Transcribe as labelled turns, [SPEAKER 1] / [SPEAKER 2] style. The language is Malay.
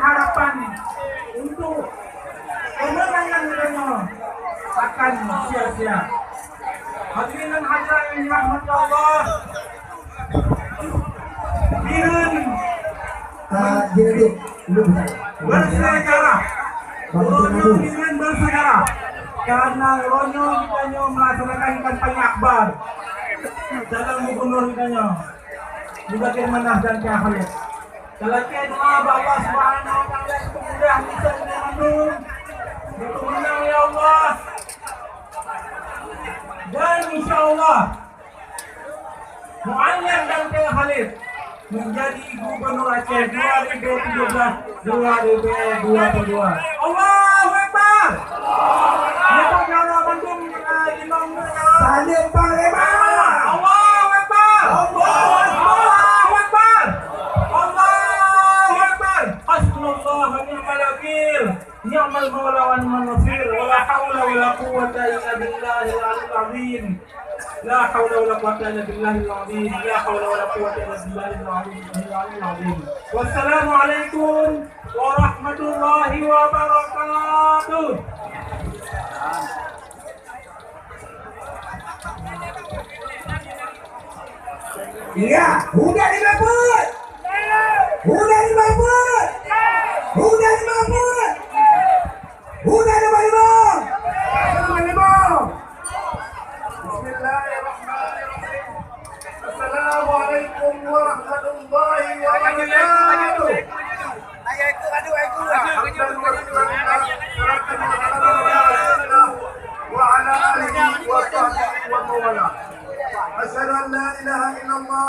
[SPEAKER 1] harapan untuk kemenangan mereka akan sia-sia. Hadirin dan hadirat yang dirahmati Allah, bersejarah, Ronyo Biren bersejarah karena Ronyo kita melaksanakan kampanye akbar dalam gubernur kita juga Kirmanah dan Khalid. Kalau kita doa Allah Subhanahu wa taala mudah bisa menang, berkemenang ya Allah. Dan insyaallah Mu'ayyad dan Khalid menjadi gubernur Aceh 2017-2022. Allahu Akbar. Kita kalau mendung imam salim panglima. Allahu Akbar. Allahu Akbar. Allahu Akbar. Hasbunallah wa ni'mal wakil. Ni'mal mawla wa ni'mal nasir. Wa la haula wa la quwwata illa billahil aliyyil azim. لا حول ولا قوة إلا بالله العظيم لا حول ولا قوة إلا بالله العظيم والسلام عليكم ورحمة الله وبركاته.
[SPEAKER 2] Iya, udah 50. Udah 50. Udah 50. Udah 50. Bismillahirrahmanirrahim. Assalamualaikum warahmatullahi wabarakatuh. Ayo ikut, aduh.